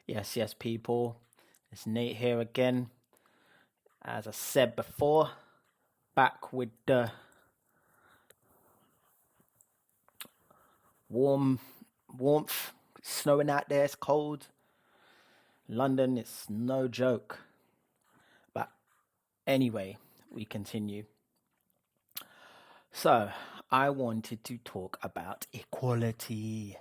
Yes, yes, people. It's Nate here again. As I said before, back with the warm warmth. It's snowing out there, it's cold. London, it's no joke. But anyway, we continue. So, I wanted to talk about equality.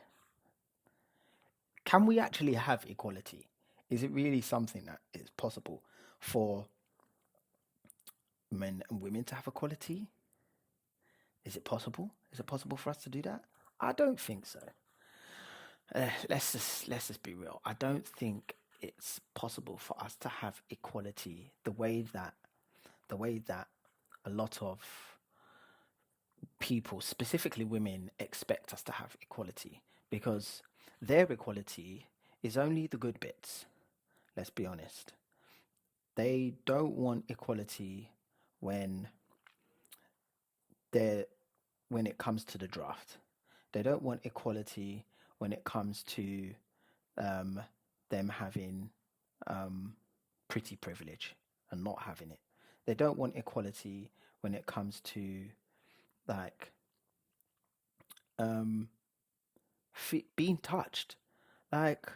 Can we actually have equality? Is it really something that is possible for men and women to have equality? Is it possible? Is it possible for us to do that? I don't think so. Let's just be real. I don't think it's possible for us to have equality the way that a lot of people, specifically women, expect us to have equality because their equality is only the good bits. Let's be honest. They don't want equality when they're when it comes to the draft. They don't want equality when it comes to um, them having um, pretty privilege and not having it. They don't want equality when it comes to like um, being touched. Like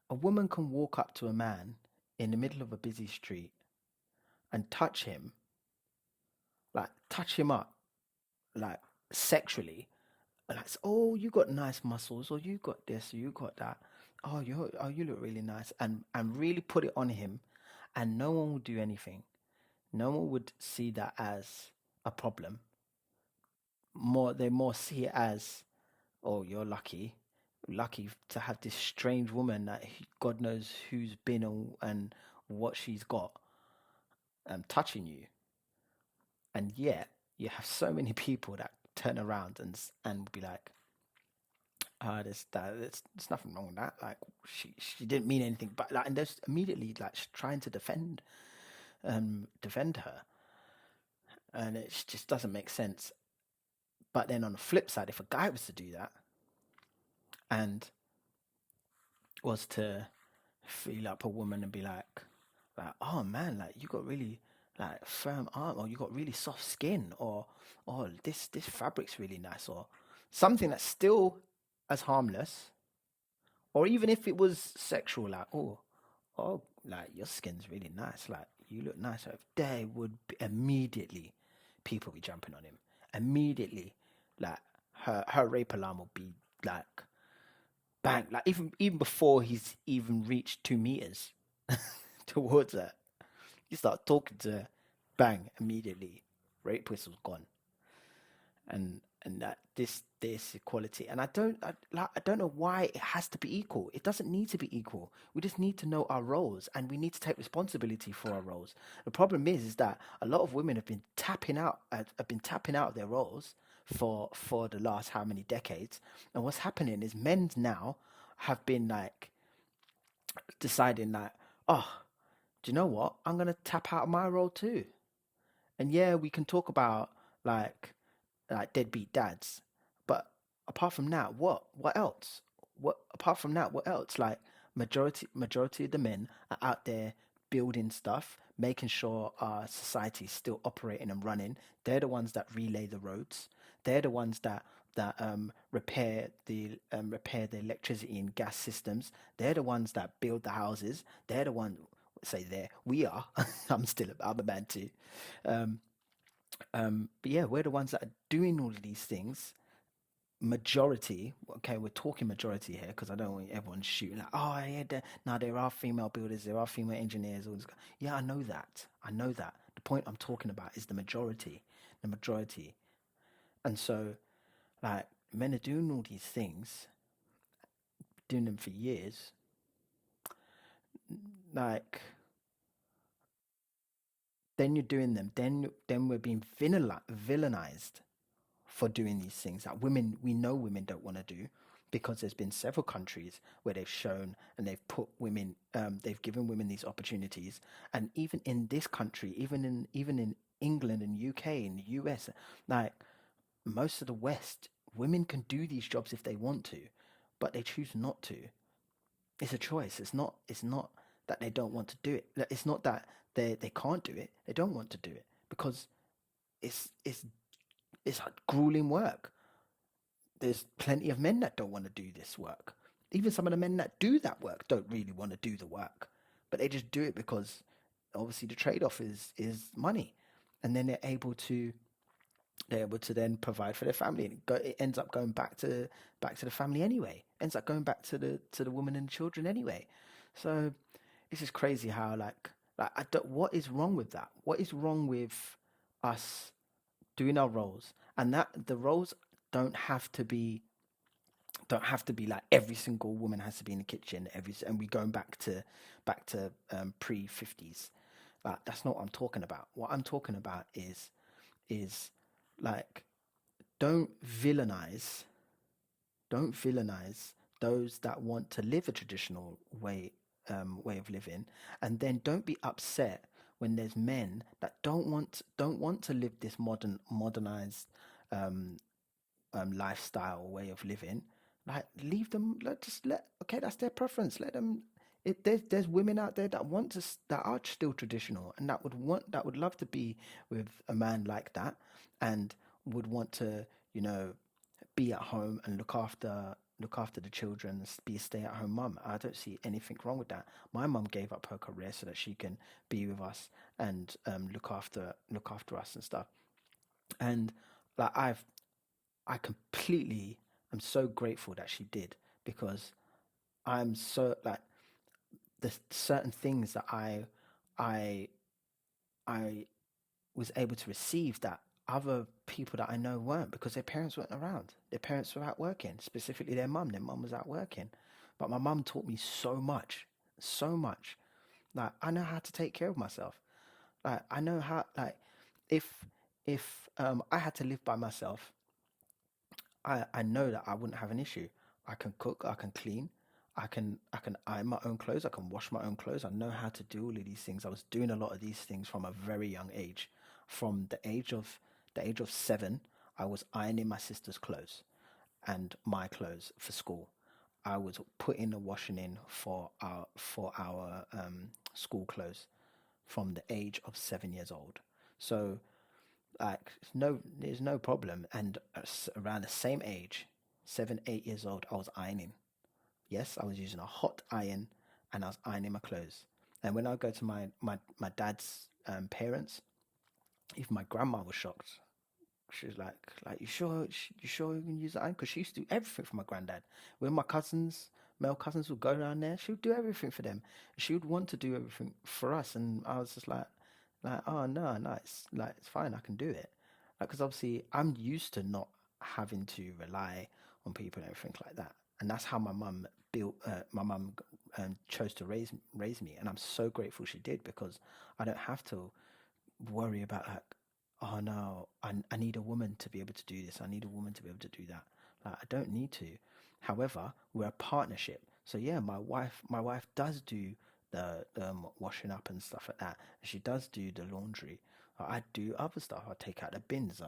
a woman can walk up to a man in the middle of a busy street and touch him, like touch him up, like sexually. And like, oh, you got nice muscles, or you got this, or you got that. Oh, you look really nice, and really put it on him, and no one would do anything. No one would see that as a problem. They more see it as, oh, you're lucky to have this strange woman that God knows who's been and what she's got touching you, and yet you have so many people that turn around and be like, there's nothing wrong with that. Like she didn't mean anything, but like, and there's immediately like trying to defend her, and it just doesn't make sense. But then on the flip side, if a guy was to do that and was to feel up a woman and be like, oh man, like you got really like firm arm, or you got really soft skin, or this fabric's really nice, or something that's still as harmless, or even if it was sexual, like like your skin's really nice, like you look nice. There would be immediately people be jumping on him immediately, like her rape alarm will be like bang, like even before he's even reached 2 meters towards her, you start talking to her, bang, immediately, rape whistle's gone, and that this equality, and I don't know why it has to be equal. It doesn't need to be equal. We just need to know our roles, and we need to take responsibility for our roles. The problem is that a lot of women have been tapping out of their roles for the last how many decades, and what's happening is men now have been like deciding like, oh, do you know what? I'm gonna tap out of my role too. And yeah, we can talk about like deadbeat dads, but apart from that, what else? What apart from that, what else? Like majority of the men are out there building stuff, making sure our society is still operating and running. They're the ones that relay the roads. They're the ones that repair the electricity and gas systems. They're the ones that build the houses. They're the one say there we are. I'm a man too. Um, but yeah, we're the ones that are doing all of these things. Majority, okay, we're talking majority here because I don't want everyone shooting like, oh, yeah, now there are female builders, there are female engineers. All this. Yeah, I know that. I know that. The point I'm talking about is the majority. And so, like, men are doing all these things, doing them for years. Like, then you're doing them. Then we're being villainized for doing these things that we know women don't want to do, because there's been several countries where they've shown and they've given women these opportunities, and even in this country, even in England and UK and the US, like most of the West, women can do these jobs if they want to, but they choose not to. It's a choice. It's not that they don't want to do it. It's not that they can't do it. They don't want to do it because it's it's it's grueling work. There's plenty of men that don't want to do this work. Even some of the men that do that work don't really want to do the work, but they just do it because obviously the trade-off is money, and then they're able to then provide for their family, and it ends up going back to the family anyway. Ends up going back to the woman and children anyway. So it's just crazy how like I don't, what is wrong with that? What is wrong with us doing our roles, and that the roles don't have to be don't have to be like every single woman has to be in the kitchen and we going back to pre 50s. Like that's not what I'm talking about. What I'm talking about is like don't villainize don't villainize those that want to live a traditional way of living, and then don't be upset when there's men that don't want to live this modernized um, lifestyle way of living. Like leave them. Let okay, that's their preference. Let them. There's women out there that that are still traditional and that would love to be with a man like that, and would want to you know be at home and look after the children, be a stay at home mum. I don't see anything wrong with that. My mum gave up her career so that she can be with us and look after us and stuff. And like I completely am so grateful that she did, because I'm so like the certain things that I I was able to receive that other people that I know weren't, because their parents weren't around. Their parents were out working, specifically their mum. Their mum was out working. But my mum taught me so much, so much. Like I know how to take care of myself. Like I know how like if if I had to live by myself, I know that I wouldn't have an issue. I can cook, I can clean, I can iron my own clothes, I can wash my own clothes. I know how to do all of these things. I was doing a lot of these things from a very young age. From the age of 7, I was ironing my sister's clothes and my clothes for school. I was putting the washing in for our school clothes from the age of 7 years old. So like no, there's no problem. And around the same age, 7, 8 years old, I was ironing. Yes, I was using a hot iron and I was ironing my clothes. And when I go to my dad's parents, even my grandma was shocked. She was like, you sure you can use the iron? Because she used to do everything for my granddad. When my cousins, male cousins, would go down there, she would do everything for them. She would want to do everything for us, and I was just like, oh no, no, it's fine, I can do it. Because obviously I'm used to not having to rely on people and everything like that, and that's how my mum built. My mum chose to raise me, and I'm so grateful she did, because I don't have to worry about like, oh no, I need a woman to be able to do this. I need a woman to be able to do that. Like I don't need to. However, we're a partnership. So yeah, my wife does do the washing up and stuff like that. She does do the laundry. I do other stuff. I take out the bins.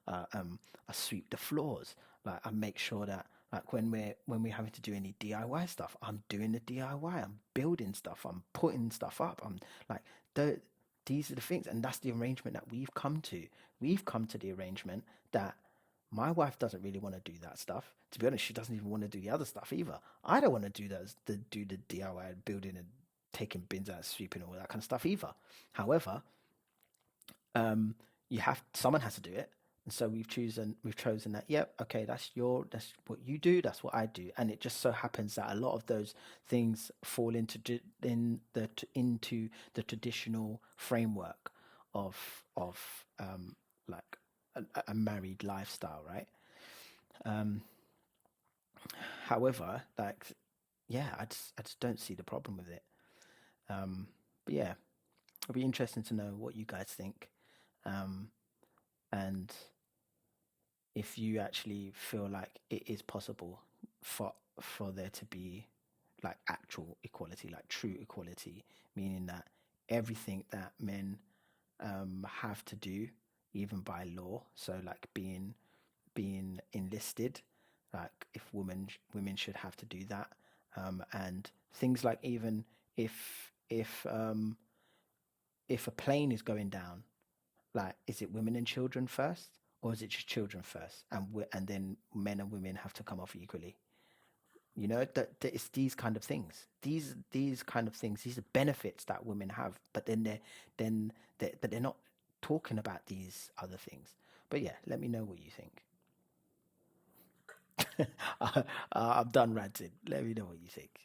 I sweep the floors. Like I make sure that like when we're having to do any DIY stuff, I'm doing the DIY. I'm building stuff. I'm putting stuff up. I'm like the these are the things, and that's the arrangement that we've come to. We've come to the arrangement that my wife doesn't really want to do that stuff. To be honest, she doesn't even want to do the other stuff either. I don't want to do the DIY building and taking bins out, sweeping, all that kind of stuff either. However, um, someone has to do it, and so we've chosen that. Yep, okay, that's what you do, that's what I do, and it just so happens that a lot of those things fall into the traditional framework of like a married lifestyle, right? Um, However, like yeah, I just don't see the problem with it. Um, but yeah, it'll be interesting to know what you guys think. Um, and if you actually feel like it is possible for there to be like actual equality, like true equality, meaning that everything that men have to do, even by law, so like being enlisted, like if women should have to do that, and Things like even if if um, if a plane is going down, like is it women and children first, or is it just children first, and then men and women have to come off equally? You know that it's these kind of things. These kind of things. These are benefits that women have, but then but they're not talking about these other things. But yeah, let me know what you think. I'm done ranting. Let me know what you think.